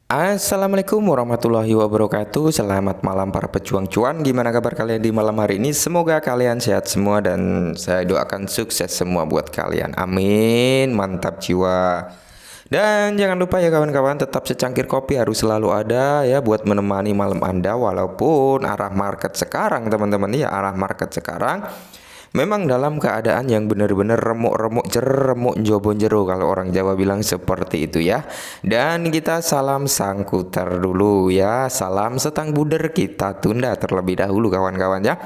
Assalamualaikum warahmatullahi wabarakatuh. Selamat malam para pejuang cuan. Gimana kabar kalian di malam hari ini? Semoga kalian sehat semua dan saya doakan sukses semua buat kalian. Amin. Mantap jiwa. Dan jangan lupa ya kawan-kawan, tetap secangkir kopi harus selalu ada ya buat menemani malam Anda walaupun arah market sekarang teman-teman ya, arah market sekarang memang dalam keadaan yang benar-benar remuk-remuk jeremuk jobon jero kalau orang Jawa bilang seperti itu ya. Dan kita salam sangkuter dulu ya. Salam setang buder kita tunda terlebih dahulu kawan-kawan ya.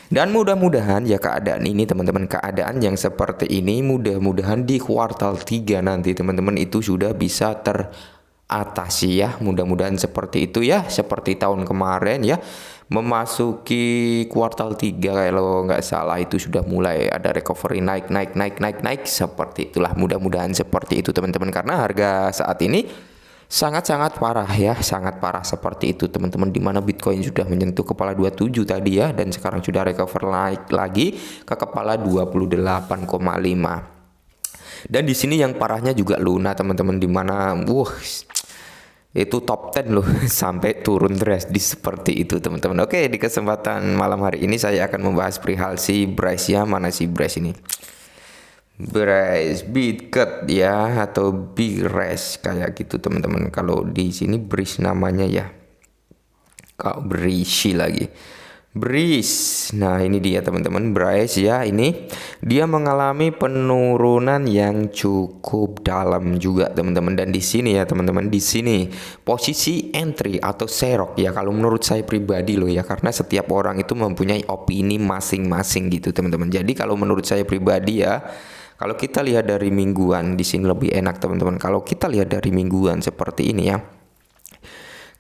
Dan mudah-mudahan ya keadaan ini teman-teman, keadaan yang seperti ini mudah-mudahan di kuartal 3 nanti teman-teman itu sudah bisa teratasi ya. Mudah-mudahan seperti itu ya, seperti tahun kemarin ya. Memasuki kuartal 3 kalau nggak salah itu sudah mulai ada recovery naik seperti itulah. Mudah-mudahan seperti itu teman-teman, karena harga saat ini sangat-sangat parah ya, sangat parah seperti itu teman-teman, dimana Bitcoin sudah menyentuh kepala 27 tadi ya, dan sekarang sudah recover naik lagi ke kepala 28,5. Dan di sini yang parahnya juga Luna teman-teman, dimana itu top 10 loh sampai turun drastis seperti itu teman-teman. Oke, di kesempatan malam hari ini saya akan membahas perihal si Bryce ya. Mana si Bryce ini? Bryce Bitcut ya, atau Bryce kayak gitu teman-teman. Kalau di sini Bryce namanya ya, kau berisi lagi Bryce. Nah ini dia teman-teman, Bryce ya. Ini dia mengalami penurunan yang cukup dalam juga teman-teman. Dan di sini ya teman-teman, di sini posisi entry atau serok ya, kalau menurut saya pribadi loh ya, karena setiap orang itu mempunyai opini masing-masing gitu teman-teman. Jadi kalau menurut saya pribadi ya, kalau kita lihat dari mingguan di sini lebih enak teman-teman. Kalau kita lihat dari mingguan seperti ini ya,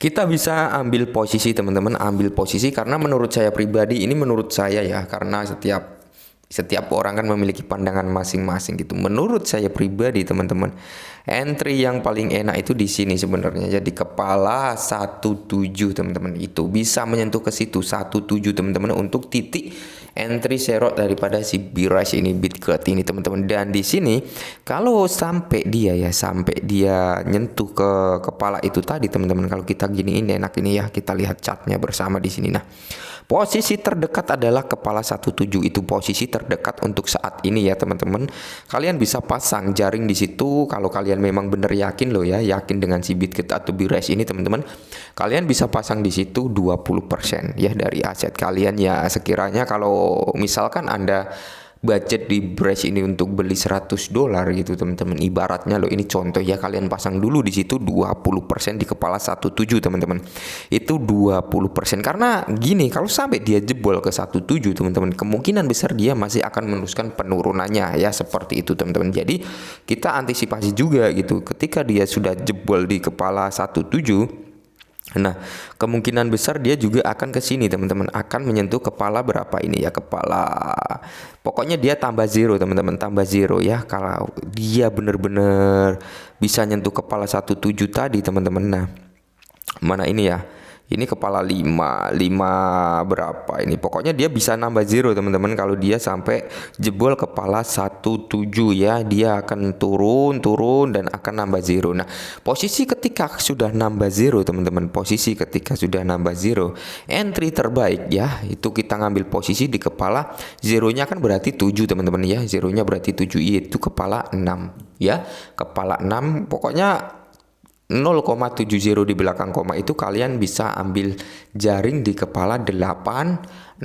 kita bisa ambil posisi teman-teman, ambil posisi, karena menurut saya pribadi, ini menurut saya ya, karena setiap orang kan memiliki pandangan masing-masing gitu. Menurut saya pribadi teman-teman, entry yang paling enak itu di sini sebenarnya. Jadi kepala 17 teman-teman, itu bisa menyentuh ke situ 17 teman-teman untuk titik entry serot daripada si Bryce ini, Bitcut ini teman-teman. Dan di sini kalau sampai dia ya, sampai dia nyentuh ke kepala itu tadi teman-teman, kalau kita gini ini enak ini ya, kita lihat chartnya bersama di sini. Nah, posisi terdekat adalah kepala 17, itu posisi terdekat untuk saat ini ya teman-teman. Kalian bisa pasang jaring di situ kalau kalian memang benar yakin loh ya, yakin dengan si Bitcut atau Bryce ini teman-teman. Kalian bisa pasang di situ 20% ya dari aset kalian ya. Sekiranya kalau misalkan Anda budget di Bryce ini untuk beli $100 gitu teman-teman, ibaratnya loh, ini contoh ya, kalian pasang dulu di situ 20% di kepala 17 teman-teman. Itu 20%, karena gini, kalau sampai dia jebol ke 17 teman-teman, kemungkinan besar dia masih akan meneruskan penurunannya ya, seperti itu teman-teman. Jadi kita antisipasi juga gitu, ketika dia sudah jebol di kepala 17, nah, kemungkinan besar dia juga akan ke sini teman-teman, akan menyentuh kepala berapa ini ya, kepala, pokoknya dia tambah zero teman-teman, tambah zero ya. Kalau dia bener-bener bisa nyentuh kepala 17 tadi teman-teman. Nah, mana ini ya, ini kepala 5 berapa ini, pokoknya dia bisa nambah zero teman-teman. Kalau dia sampai jebol kepala 17 ya, dia akan turun dan akan nambah zero. Nah, posisi ketika sudah nambah zero teman-teman, posisi ketika sudah nambah zero, entry terbaik ya, itu kita ngambil posisi di kepala zeronya kan berarti 7 teman-teman ya, zeronya berarti 7, itu kepala 6 ya, kepala 6, pokoknya 0,70 di belakang koma itu kalian bisa ambil jaring di kepala 8, 6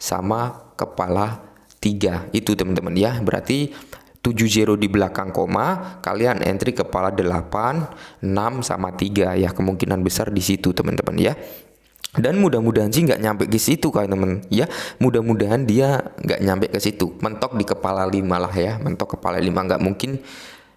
sama kepala 3 itu teman-teman ya. Berarti 70 di belakang koma, kalian entry kepala 8, 6 sama 3 ya, kemungkinan besar di situ teman-teman ya. Dan mudah-mudahan sih nggak nyampe ke situ kan teman ya, mudah-mudahan dia nggak nyampe ke situ, mentok di kepala 5 lah ya, mentok kepala 5 nggak mungkin.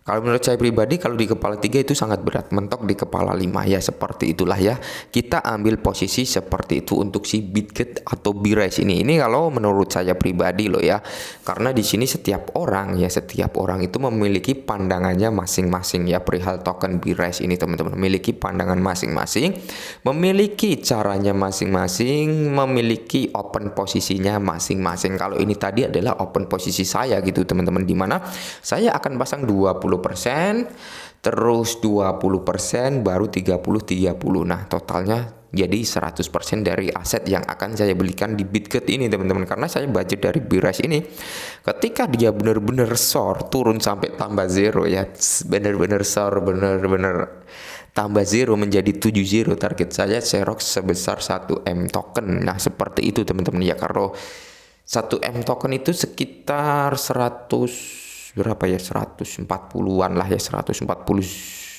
Kalau menurut saya pribadi, kalau di kepala 3 itu sangat berat, mentok di kepala 5 ya, seperti itulah ya. Kita ambil posisi seperti itu untuk si Bitcut atau Bryce ini. Ini kalau menurut saya pribadi loh ya. Karena di sini setiap orang ya, setiap orang itu memiliki pandangannya masing-masing ya, perihal token Bryce ini teman-teman. Memiliki pandangan masing-masing, memiliki caranya masing-masing, memiliki open posisinya masing-masing. Kalau ini tadi adalah open posisi saya gitu teman-teman, dimana saya akan pasang 20%, terus 20% baru 30. Nah, totalnya jadi 100% dari aset yang akan saya belikan di Bitget ini teman-teman, karena saya budget dari Bires ini ketika dia benar-benar soar turun sampai tambah zero ya, benar-benar soar, benar-benar tambah zero menjadi 70, target saya Xerox sebesar 1M token. Nah, seperti itu teman-teman ya. Kalau 1M token itu sekitar 100 berapa ya, 140-an lah ya, 140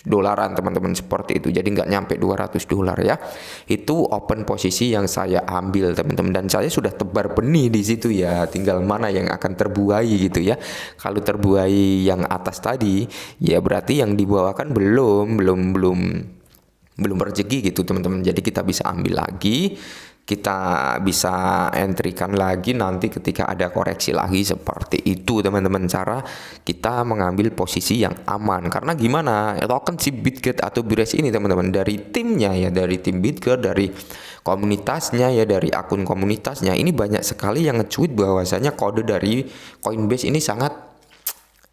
dolaran teman-teman, seperti itu. Jadi nggak nyampe 200 dolar ya. Itu open posisi yang saya ambil teman-teman, dan saya sudah tebar benih di situ ya, tinggal mana yang akan terbuai gitu ya. Kalau terbuai yang atas tadi ya berarti yang di bawah kan belum rezeki gitu teman-teman. Jadi kita bisa ambil lagi, kita bisa entrykan lagi nanti ketika ada koreksi lagi, seperti itu teman-teman cara kita mengambil posisi yang aman. Karena gimana, token si Bitget atau Bires ini teman-teman, dari timnya ya, dari tim Bitget, dari komunitasnya ya, dari akun komunitasnya ini banyak sekali yang nge-tweet bahwasanya kode dari Coinbase ini sangat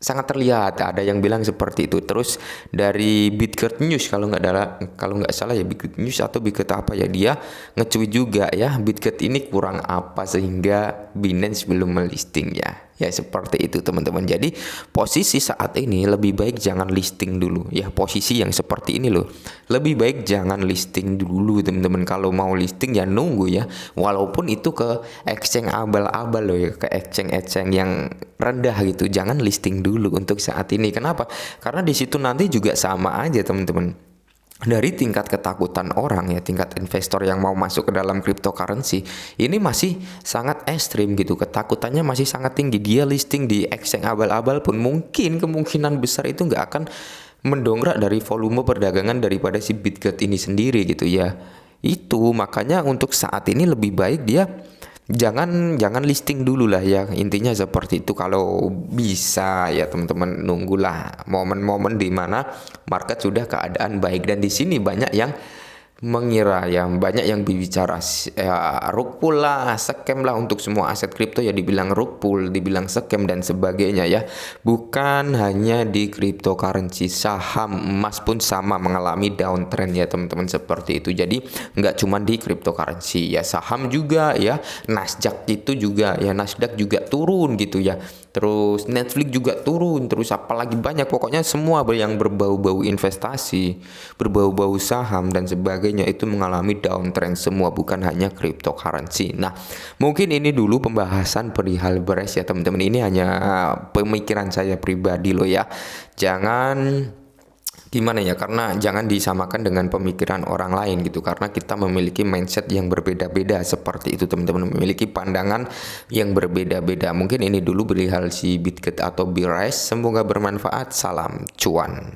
terlihat, ada yang bilang seperti itu. Terus dari Bitget News kalau nggak salah ya, Bitget News atau Bitget apa ya, dia nge-tweet juga ya, Bitget ini kurang apa sehingga Binance belum melisting ya seperti itu teman-teman. Jadi posisi saat ini lebih baik jangan listing dulu ya, posisi yang seperti ini loh, lebih baik jangan listing dulu teman-teman. Kalau mau listing ya nunggu ya, walaupun itu ke exchange abal-abal loh ya, ke exchange yang rendah gitu, jangan listing dulu untuk saat ini. Kenapa? Karena di situ nanti juga sama aja teman-teman, dari tingkat ketakutan orang ya, tingkat investor yang mau masuk ke dalam cryptocurrency ini masih sangat ekstrim gitu, ketakutannya masih sangat tinggi. Dia listing di exchange abal-abal pun mungkin kemungkinan besar itu nggak akan mendongkrak dari volume perdagangan daripada si Bitget ini sendiri gitu ya. Itu makanya untuk saat ini lebih baik dia jangan listing dulu lah ya, intinya seperti itu. Kalau bisa ya teman-teman, nunggulah momen-momen di mana market sudah keadaan baik. Dan di sini banyak yang mengira ya, banyak yang berbicara ya, rug pull lah, scam lah, untuk semua aset kripto ya dibilang rug pull, dibilang scam dan sebagainya ya. Bukan hanya di cryptocurrency, saham emas pun sama mengalami downtrend ya teman-teman, seperti itu. Jadi nggak cuma di cryptocurrency ya, saham juga ya, Nasdaq itu juga ya, Nasdaq juga turun gitu ya. Terus Netflix juga turun, terus apalagi banyak, pokoknya semua yang berbau-bau investasi, berbau-bau saham dan sebagainya itu mengalami downtrend semua, bukan hanya cryptocurrency. Nah, mungkin ini dulu pembahasan perihal Bires ya teman-teman. Ini hanya pemikiran saya pribadi loh ya. Jangan gimana ya, karena jangan disamakan dengan pemikiran orang lain gitu, karena kita memiliki mindset yang berbeda-beda, seperti itu teman-teman, memiliki pandangan yang berbeda-beda. Mungkin ini dulu perihal si Bitget atau Bires, semoga bermanfaat. Salam cuan.